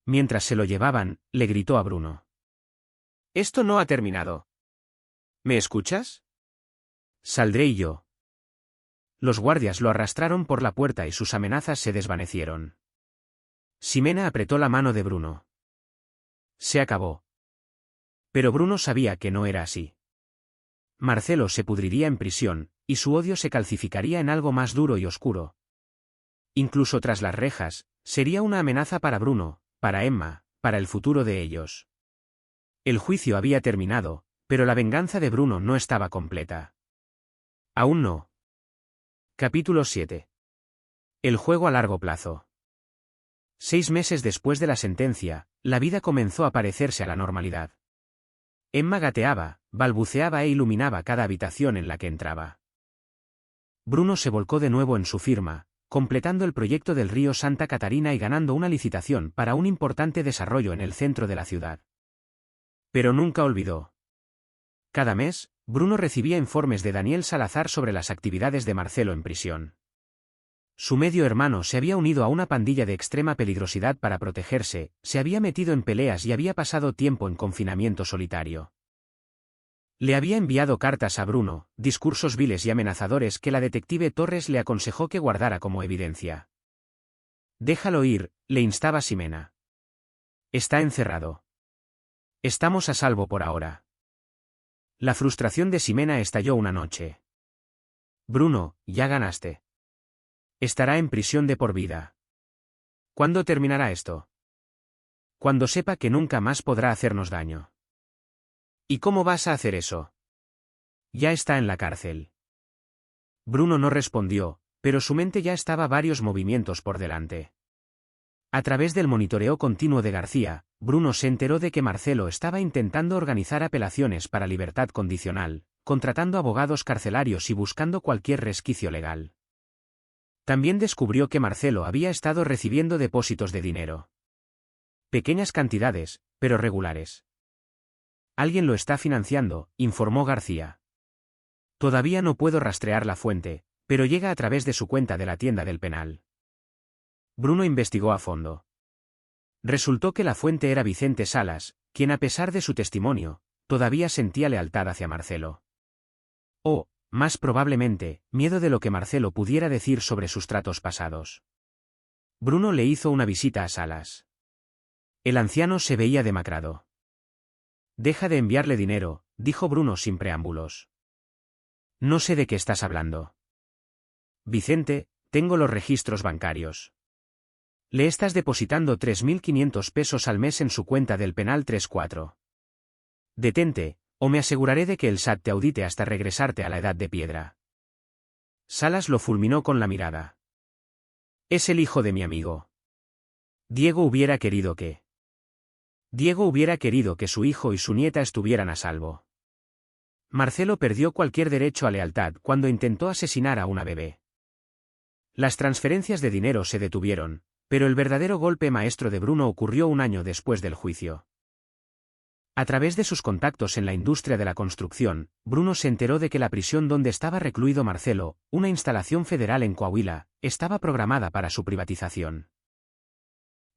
Mientras se lo llevaban, le gritó a Bruno. «Esto no ha terminado. ¿Me escuchas? Saldré y yo». Los guardias lo arrastraron por la puerta y sus amenazas se desvanecieron. Ximena apretó la mano de Bruno. Se acabó. Pero Bruno sabía que no era así. Marcelo se pudriría en prisión, y su odio se calcificaría en algo más duro y oscuro. Incluso tras las rejas, sería una amenaza para Bruno, para Emma, para el futuro de ellos. El juicio había terminado, pero la venganza de Bruno no estaba completa. Aún no. Capítulo 7. El juego a largo plazo. 6 meses después de la sentencia, la vida comenzó a parecerse a la normalidad. Emma gateaba, balbuceaba e iluminaba cada habitación en la que entraba. Bruno se volcó de nuevo en su firma, completando el proyecto del río Santa Catarina y ganando una licitación para un importante desarrollo en el centro de la ciudad. Pero nunca olvidó. Cada mes, Bruno recibía informes de Daniel Salazar sobre las actividades de Marcelo en prisión. Su medio hermano se había unido a una pandilla de extrema peligrosidad para protegerse, se había metido en peleas y había pasado tiempo en confinamiento solitario. Le había enviado cartas a Bruno, discursos viles y amenazadores que la detective Torres le aconsejó que guardara como evidencia. «Déjalo ir», le instaba Ximena. «Está encerrado. Estamos a salvo por ahora». La frustración de Ximena estalló una noche. «Bruno, ya ganaste. Estará en prisión de por vida. ¿Cuándo terminará esto?» «Cuando sepa que nunca más podrá hacernos daño». «¿Y cómo vas a hacer eso?» «Ya está en la cárcel». Bruno no respondió, pero su mente ya estaba varios movimientos por delante. A través del monitoreo continuo de García, Bruno se enteró de que Marcelo estaba intentando organizar apelaciones para libertad condicional, contratando abogados carcelarios y buscando cualquier resquicio legal. También descubrió que Marcelo había estado recibiendo depósitos de dinero. Pequeñas cantidades, pero regulares. «Alguien lo está financiando», informó García. «Todavía no puedo rastrear la fuente, pero llega a través de su cuenta de la tienda del penal». Bruno investigó a fondo. Resultó que la fuente era Vicente Salas, quien a pesar de su testimonio, todavía sentía lealtad hacia Marcelo. O, más probablemente, miedo de lo que Marcelo pudiera decir sobre sus tratos pasados. Bruno le hizo una visita a Salas. El anciano se veía demacrado. «Deja de enviarle dinero», dijo Bruno sin preámbulos. «No sé de qué estás hablando». «Vicente, tengo los registros bancarios. Le estás depositando 3.500 pesos al mes en su cuenta del penal 34. Detente, o me aseguraré de que el SAT te audite hasta regresarte a la edad de piedra». Salas lo fulminó con la mirada. «Es el hijo de mi amigo. Diego hubiera querido que su hijo y su nieta estuvieran a salvo». Marcelo perdió cualquier derecho a lealtad cuando intentó asesinar a una bebé. Las transferencias de dinero se detuvieron, pero el verdadero golpe maestro de Bruno ocurrió un año después del juicio. A través de sus contactos en la industria de la construcción, Bruno se enteró de que la prisión donde estaba recluido Marcelo, una instalación federal en Coahuila, estaba programada para su privatización.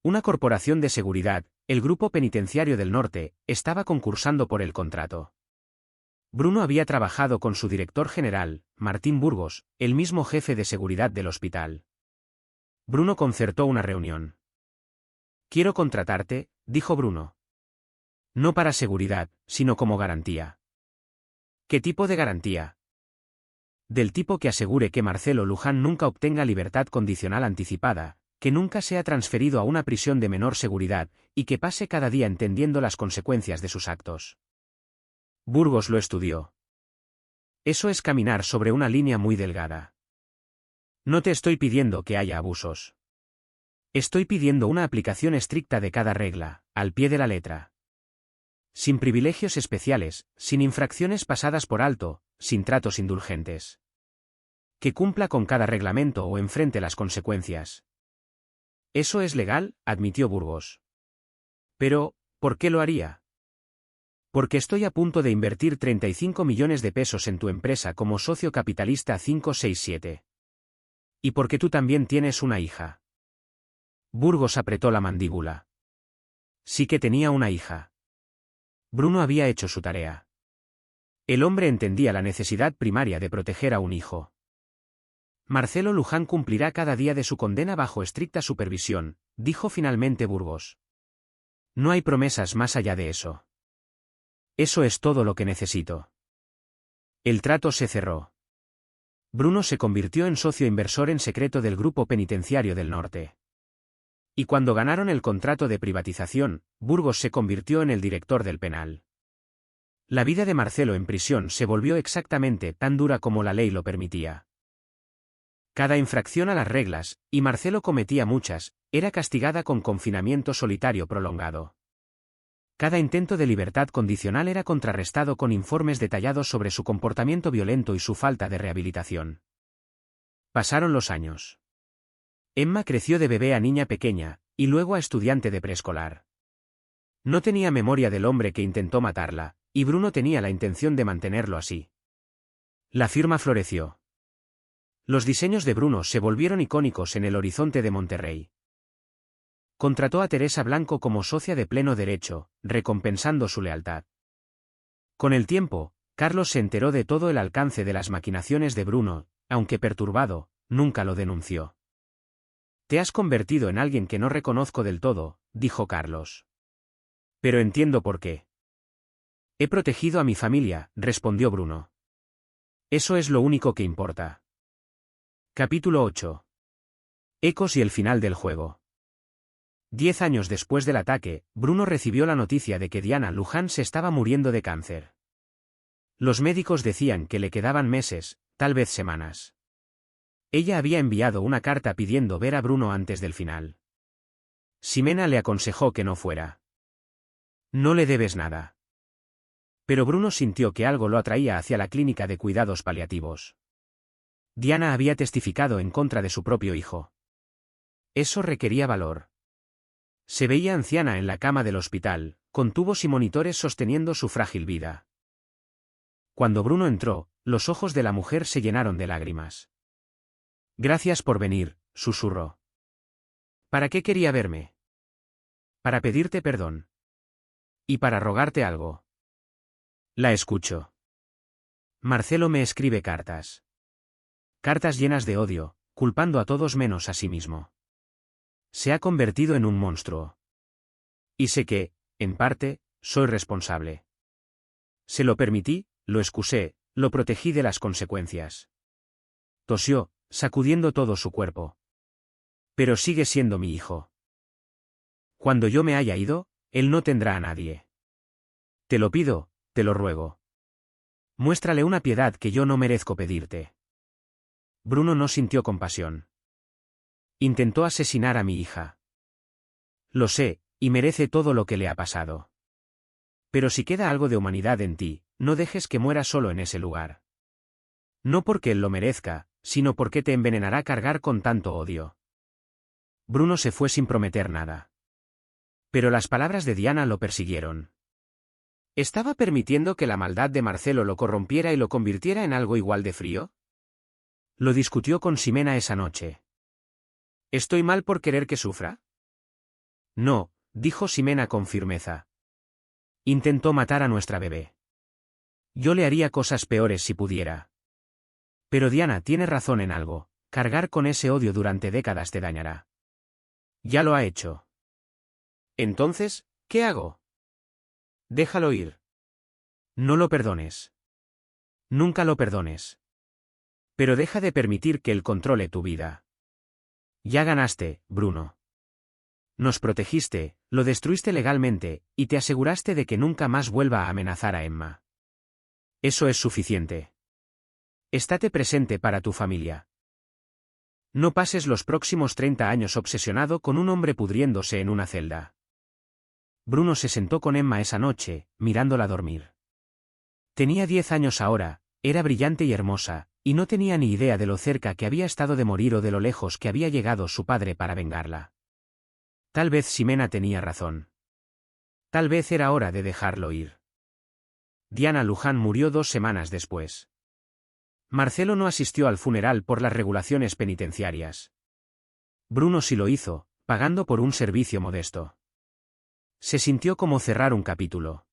Una corporación de seguridad, el Grupo Penitenciario del Norte, estaba concursando por el contrato. Bruno había trabajado con su director general, Martín Burgos, el mismo jefe de seguridad del hospital. Bruno concertó una reunión. Quiero contratarte, dijo Bruno. No para seguridad, sino como garantía. ¿Qué tipo de garantía? Del tipo que asegure que Marcelo Luján nunca obtenga libertad condicional anticipada, que nunca sea transferido a una prisión de menor seguridad, y que pase cada día entendiendo las consecuencias de sus actos. Burgos lo estudió. Eso es caminar sobre una línea muy delgada. No te estoy pidiendo que haya abusos. Estoy pidiendo una aplicación estricta de cada regla, al pie de la letra. Sin privilegios especiales, sin infracciones pasadas por alto, sin tratos indulgentes. Que cumpla con cada reglamento o enfrente las consecuencias. Eso es legal, admitió Burgos. Pero, ¿por qué lo haría? Porque estoy a punto de invertir 35 millones de pesos en tu empresa como socio capitalista 567. Y porque tú también tienes una hija. Burgos apretó la mandíbula. Sí que tenía una hija. Bruno había hecho su tarea. El hombre entendía la necesidad primaria de proteger a un hijo. Marcelo Luján cumplirá cada día de su condena bajo estricta supervisión, dijo finalmente Burgos. No hay promesas más allá de eso. Eso es todo lo que necesito. El trato se cerró. Bruno se convirtió en socio inversor en secreto del Grupo Penitenciario del Norte. Y cuando ganaron el contrato de privatización, Burgos se convirtió en el director del penal. La vida de Marcelo en prisión se volvió exactamente tan dura como la ley lo permitía. Cada infracción a las reglas, y Marcelo cometía muchas, era castigada con confinamiento solitario prolongado. Cada intento de libertad condicional era contrarrestado con informes detallados sobre su comportamiento violento y su falta de rehabilitación. Pasaron los años. Emma creció de bebé a niña pequeña, y luego a estudiante de preescolar. No tenía memoria del hombre que intentó matarla, y Bruno tenía la intención de mantenerlo así. La firma floreció. Los diseños de Bruno se volvieron icónicos en el horizonte de Monterrey. Contrató a Teresa Blanco como socia de pleno derecho, recompensando su lealtad. Con el tiempo, Carlos se enteró de todo el alcance de las maquinaciones de Bruno, aunque perturbado, nunca lo denunció. Te has convertido en alguien que no reconozco del todo, dijo Carlos. Pero entiendo por qué. He protegido a mi familia, respondió Bruno. Eso es lo único que importa. Capítulo 8. Ecos y el final del juego. 10 años después del ataque, Bruno recibió la noticia de que Diana Luján se estaba muriendo de cáncer. Los médicos decían que le quedaban meses, tal vez semanas. Ella había enviado una carta pidiendo ver a Bruno antes del final. Ximena le aconsejó que no fuera. No le debes nada. Pero Bruno sintió que algo lo atraía hacia la clínica de cuidados paliativos. Diana había testificado en contra de su propio hijo. Eso requería valor. Se veía anciana en la cama del hospital, con tubos y monitores sosteniendo su frágil vida. Cuando Bruno entró, los ojos de la mujer se llenaron de lágrimas. Gracias por venir, susurró. ¿Para qué quería verme? Para pedirte perdón. Y para rogarte algo. La escucho. Marcelo me escribe cartas. Cartas llenas de odio, culpando a todos menos a sí mismo. Se ha convertido en un monstruo. Y sé que, en parte, soy responsable. Se lo permití, lo excusé, lo protegí de las consecuencias. Tosió, sacudiendo todo su cuerpo. Pero sigue siendo mi hijo. Cuando yo me haya ido, él no tendrá a nadie. Te lo pido, te lo ruego. Muéstrale una piedad que yo no merezco pedirte. Bruno no sintió compasión. Intentó asesinar a mi hija. Lo sé, y merece todo lo que le ha pasado. Pero si queda algo de humanidad en ti, no dejes que muera solo en ese lugar. No porque él lo merezca, sino porque te envenenará cargar con tanto odio. Bruno se fue sin prometer nada. Pero las palabras de Diana lo persiguieron. ¿Estaba permitiendo que la maldad de Marcelo lo corrompiera y lo convirtiera en algo igual de frío? Lo discutió con Ximena esa noche. ¿Estoy mal por querer que sufra? No, dijo Ximena con firmeza. Intentó matar a nuestra bebé. Yo le haría cosas peores si pudiera. Pero Diana tiene razón en algo, cargar con ese odio durante décadas te dañará. Ya lo ha hecho. Entonces, ¿qué hago? Déjalo ir. No lo perdones. Nunca lo perdones. Pero deja de permitir que él controle tu vida. Ya ganaste, Bruno. Nos protegiste, lo destruiste legalmente, y te aseguraste de que nunca más vuelva a amenazar a Emma. Eso es suficiente. Estate presente para tu familia. No pases los próximos 30 años obsesionado con un hombre pudriéndose en una celda. Bruno se sentó con Emma esa noche, mirándola dormir. Tenía 10 años ahora, era brillante y hermosa, y no tenía ni idea de lo cerca que había estado de morir o de lo lejos que había llegado su padre para vengarla. Tal vez Ximena tenía razón. Tal vez era hora de dejarlo ir. Diana Luján murió 2 semanas después. Marcelo no asistió al funeral por las regulaciones penitenciarias. Bruno sí lo hizo, pagando por un servicio modesto. Se sintió como cerrar un capítulo.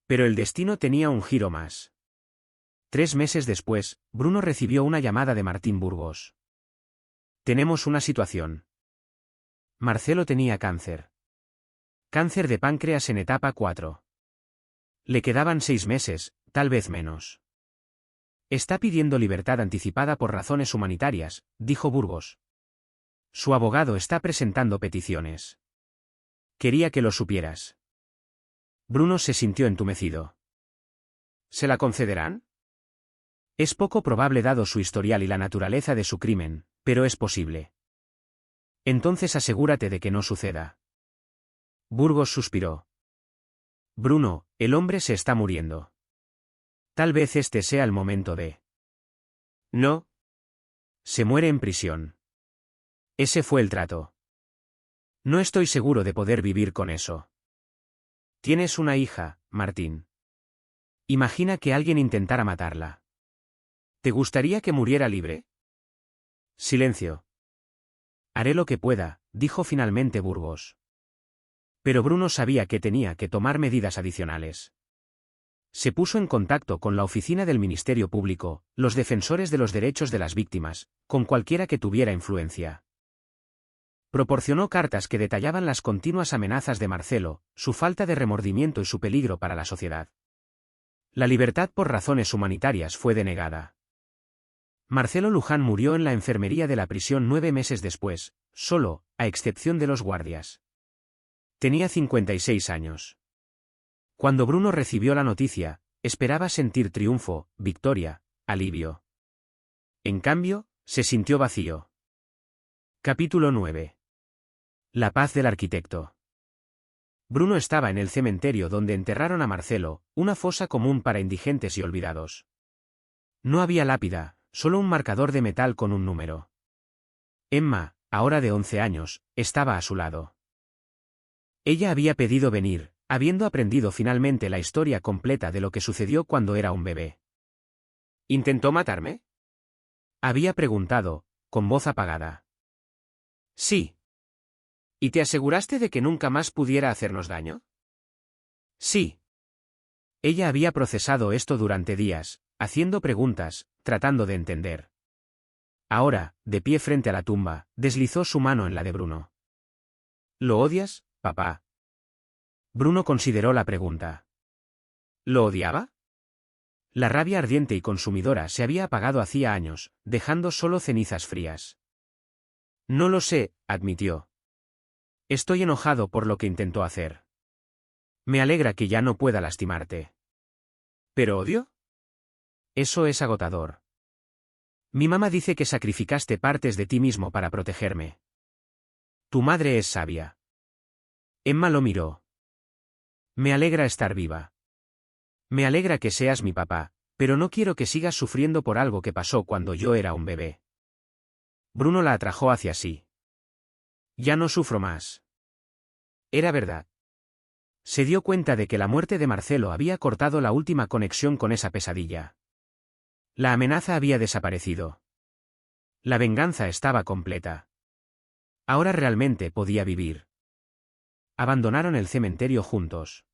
Pero el destino tenía un giro más. 3 meses después, Bruno recibió una llamada de Martín Burgos. Tenemos una situación. Marcelo tenía cáncer. Cáncer de páncreas en etapa 4. Le quedaban 6 meses, tal vez menos. Está pidiendo libertad anticipada por razones humanitarias, dijo Burgos. Su abogado está presentando peticiones. Quería que lo supieras. Bruno se sintió entumecido. ¿Se la concederán? Es poco probable dado su historial y la naturaleza de su crimen, pero es posible. Entonces asegúrate de que no suceda. Burgos suspiró. Bruno, el hombre se está muriendo. Tal vez este sea el momento de... No. Se muere en prisión. Ese fue el trato. No estoy seguro de poder vivir con eso. Tienes una hija, Martín. Imagina que alguien intentara matarla. ¿Te gustaría que muriera libre? Silencio. Haré lo que pueda, dijo finalmente Burgos. Pero Bruno sabía que tenía que tomar medidas adicionales. Se puso en contacto con la oficina del Ministerio Público, los defensores de los derechos de las víctimas, con cualquiera que tuviera influencia. Proporcionó cartas que detallaban las continuas amenazas de Marcelo, su falta de remordimiento y su peligro para la sociedad. La libertad por razones humanitarias fue denegada. Marcelo Luján murió en la enfermería de la prisión 9 meses después, solo, a excepción de los guardias. Tenía 56 años. Cuando Bruno recibió la noticia, esperaba sentir triunfo, victoria, alivio. En cambio, se sintió vacío. Capítulo 9. La paz del arquitecto. Bruno estaba en el cementerio donde enterraron a Marcelo, una fosa común para indigentes y olvidados. No había lápida, solo un marcador de metal con un número. Emma, ahora de 11 años, estaba a su lado. Ella había pedido venir, habiendo aprendido finalmente la historia completa de lo que sucedió cuando era un bebé. ¿Intentó matarme? Había preguntado, con voz apagada. Sí. ¿Y te aseguraste de que nunca más pudiera hacernos daño? Sí. Ella había procesado esto durante días, haciendo preguntas, tratando de entender. Ahora, de pie frente a la tumba, deslizó su mano en la de Bruno. ¿Lo odias, papá? Bruno consideró la pregunta. ¿Lo odiaba? La rabia ardiente y consumidora se había apagado hacía años, dejando solo cenizas frías. No lo sé, admitió. Estoy enojado por lo que intentó hacer. Me alegra que ya no pueda lastimarte. ¿Pero odio? Eso es agotador. Mi mamá dice que sacrificaste partes de ti mismo para protegerme. Tu madre es sabia. Emma lo miró. Me alegra estar viva. Me alegra que seas mi papá, pero no quiero que sigas sufriendo por algo que pasó cuando yo era un bebé. Bruno la atrajo hacia sí. Ya no sufro más. Era verdad. Se dio cuenta de que la muerte de Marcelo había cortado la última conexión con esa pesadilla. La amenaza había desaparecido. La venganza estaba completa. Ahora realmente podía vivir. Abandonaron el cementerio juntos.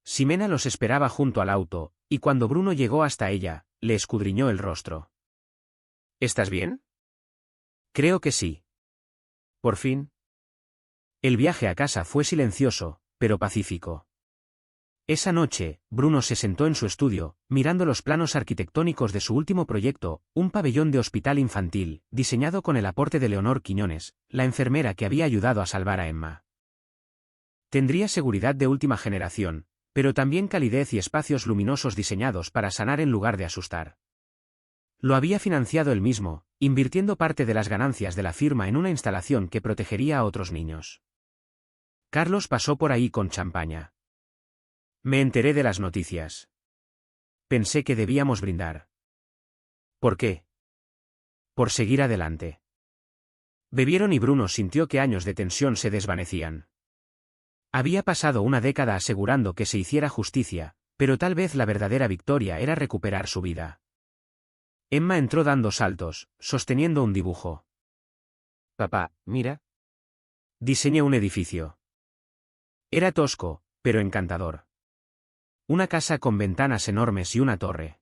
Ximena los esperaba junto al auto, y cuando Bruno llegó hasta ella, le escudriñó el rostro. ¿Estás bien? Creo que sí. Por fin. El viaje a casa fue silencioso, pero pacífico. Esa noche, Bruno se sentó en su estudio, mirando los planos arquitectónicos de su último proyecto, un pabellón de hospital infantil, diseñado con el aporte de Leonor Quiñones, la enfermera que había ayudado a salvar a Emma. Tendría seguridad de última generación, pero también calidez y espacios luminosos diseñados para sanar en lugar de asustar. Lo había financiado él mismo, invirtiendo parte de las ganancias de la firma en una instalación que protegería a otros niños. Carlos pasó por ahí con champaña. Me enteré de las noticias. Pensé que debíamos brindar. ¿Por qué? Por seguir adelante. Bebieron y Bruno sintió que años de tensión se desvanecían. Había pasado una década asegurando que se hiciera justicia, pero tal vez la verdadera victoria era recuperar su vida. Emma entró dando saltos, sosteniendo un dibujo. Papá, mira. Diseñé un edificio. Era tosco, pero encantador. Una casa con ventanas enormes y una torre.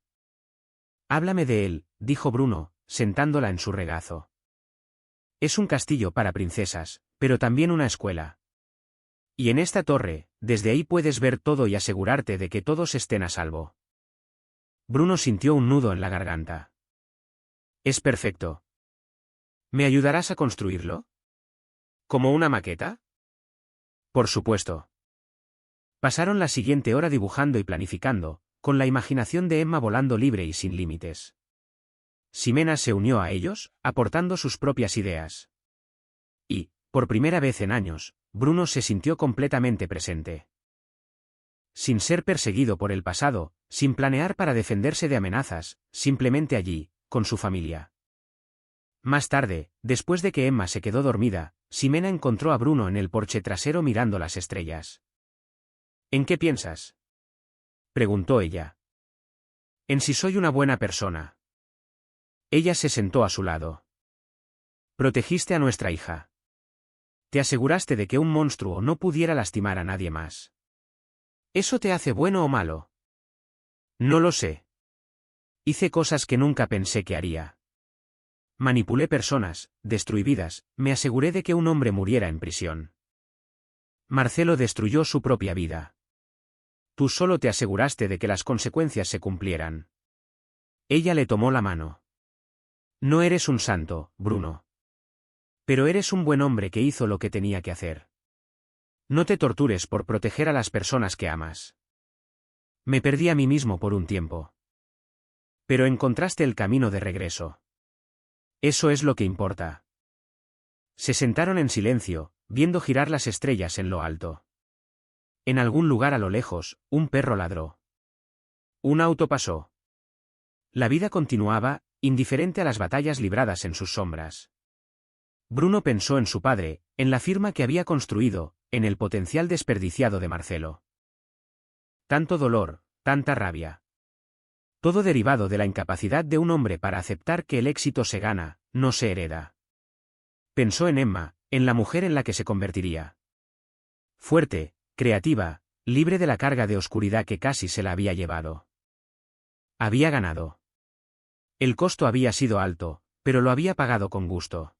Háblame de él, dijo Bruno, sentándola en su regazo. Es un castillo para princesas, pero también una escuela. Y en esta torre, desde ahí puedes ver todo y asegurarte de que todos estén a salvo. Bruno sintió un nudo en la garganta. Es perfecto. ¿Me ayudarás a construirlo? ¿Como una maqueta? Por supuesto. Pasaron la siguiente hora dibujando y planificando, con la imaginación de Emma volando libre y sin límites. Ximena se unió a ellos, aportando sus propias ideas. Y, por primera vez en años, Bruno se sintió completamente presente. Sin ser perseguido por el pasado, sin planear para defenderse de amenazas, simplemente allí, con su familia. Más tarde, después de que Emma se quedó dormida, Ximena encontró a Bruno en el porche trasero mirando las estrellas. ¿En qué piensas? Preguntó ella. En si soy una buena persona. Ella se sentó a su lado. Protegiste a nuestra hija. Te aseguraste de que un monstruo no pudiera lastimar a nadie más. ¿Eso te hace bueno o malo? No lo sé. Hice cosas que nunca pensé que haría. Manipulé personas, destruí vidas, me aseguré de que un hombre muriera en prisión. Marcelo destruyó su propia vida. Tú solo te aseguraste de que las consecuencias se cumplieran. Ella le tomó la mano. No eres un santo, Bruno. Pero eres un buen hombre que hizo lo que tenía que hacer. No te tortures por proteger a las personas que amas. Me perdí a mí mismo por un tiempo. Pero encontraste el camino de regreso. Eso es lo que importa. Se sentaron en silencio, viendo girar las estrellas en lo alto. En algún lugar a lo lejos, un perro ladró. Un auto pasó. La vida continuaba, indiferente a las batallas libradas en sus sombras. Bruno pensó en su padre, en la firma que había construido, en el potencial desperdiciado de Marcelo. Tanto dolor, tanta rabia. Todo derivado de la incapacidad de un hombre para aceptar que el éxito se gana, no se hereda. Pensó en Emma, en la mujer en la que se convertiría. Fuerte, creativa, libre de la carga de oscuridad que casi se la había llevado. Había ganado. El costo había sido alto, pero lo había pagado con gusto.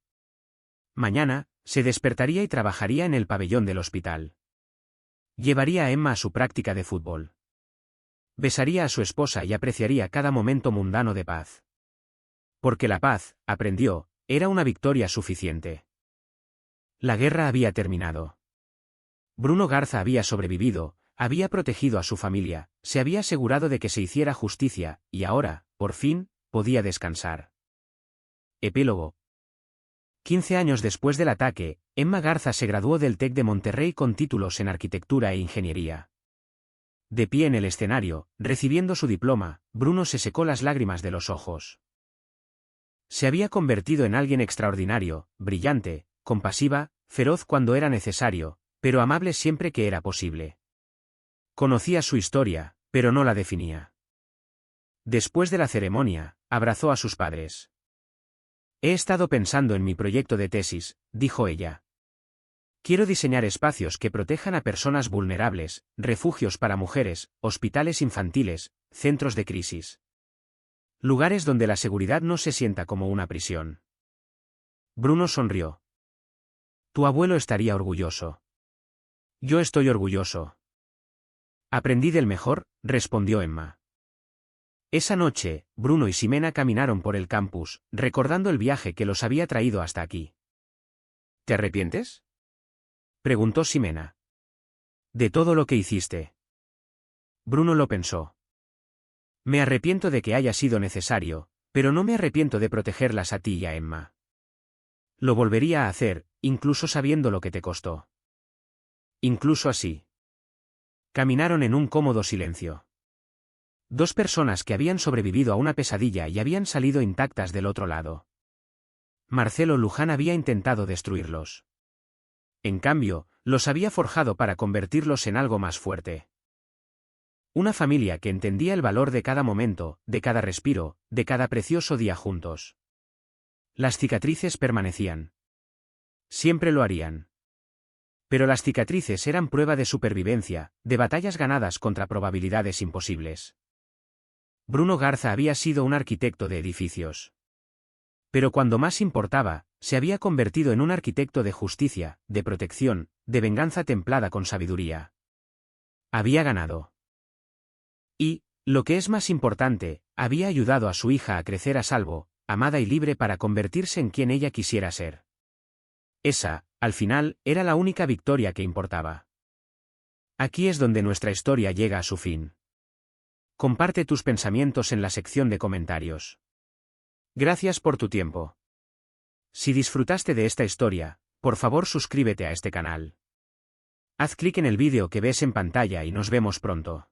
Mañana, se despertaría y trabajaría en el pabellón del hospital. Llevaría a Emma a su práctica de fútbol. Besaría a su esposa y apreciaría cada momento mundano de paz. Porque la paz, aprendió, era una victoria suficiente. La guerra había terminado. Bruno Garza había sobrevivido, había protegido a su familia, se había asegurado de que se hiciera justicia, y ahora, por fin, podía descansar. Epílogo. 15 años después del ataque, Emma Garza se graduó del TEC de Monterrey con títulos en arquitectura e ingeniería. De pie en el escenario, recibiendo su diploma, Bruno se secó las lágrimas de los ojos. Se había convertido en alguien extraordinario, brillante, compasiva, feroz cuando era necesario, pero amable siempre que era posible. Conocía su historia, pero no la definía. Después de la ceremonia, abrazó a sus padres. He estado pensando en mi proyecto de tesis, dijo ella. Quiero diseñar espacios que protejan a personas vulnerables, refugios para mujeres, hospitales infantiles, centros de crisis. Lugares donde la seguridad no se sienta como una prisión. Bruno sonrió. Tu abuelo estaría orgulloso. Yo estoy orgulloso. Aprendí del mejor, respondió Emma. Esa noche, Bruno y Ximena caminaron por el campus, recordando el viaje que los había traído hasta aquí. ¿Te arrepientes? Preguntó Ximena. De todo lo que hiciste. Bruno lo pensó. Me arrepiento de que haya sido necesario, pero no me arrepiento de protegerlas a ti y a Emma. Lo volvería a hacer, incluso sabiendo lo que te costó. Incluso así. Caminaron en un cómodo silencio. Dos personas que habían sobrevivido a una pesadilla y habían salido intactas del otro lado. Marcelo Luján había intentado destruirlos. En cambio, los había forjado para convertirlos en algo más fuerte. Una familia que entendía el valor de cada momento, de cada respiro, de cada precioso día juntos. Las cicatrices permanecían. Siempre lo harían. Pero las cicatrices eran prueba de supervivencia, de batallas ganadas contra probabilidades imposibles. Bruno Garza había sido un arquitecto de edificios. Pero cuando más importaba, se había convertido en un arquitecto de justicia, de protección, de venganza templada con sabiduría. Había ganado. Y, lo que es más importante, había ayudado a su hija a crecer a salvo, amada y libre para convertirse en quien ella quisiera ser. Esa, al final, era la única victoria que importaba. Aquí es donde nuestra historia llega a su fin. Comparte tus pensamientos en la sección de comentarios. Gracias por tu tiempo. Si disfrutaste de esta historia, por favor suscríbete a este canal. Haz clic en el vídeo que ves en pantalla y nos vemos pronto.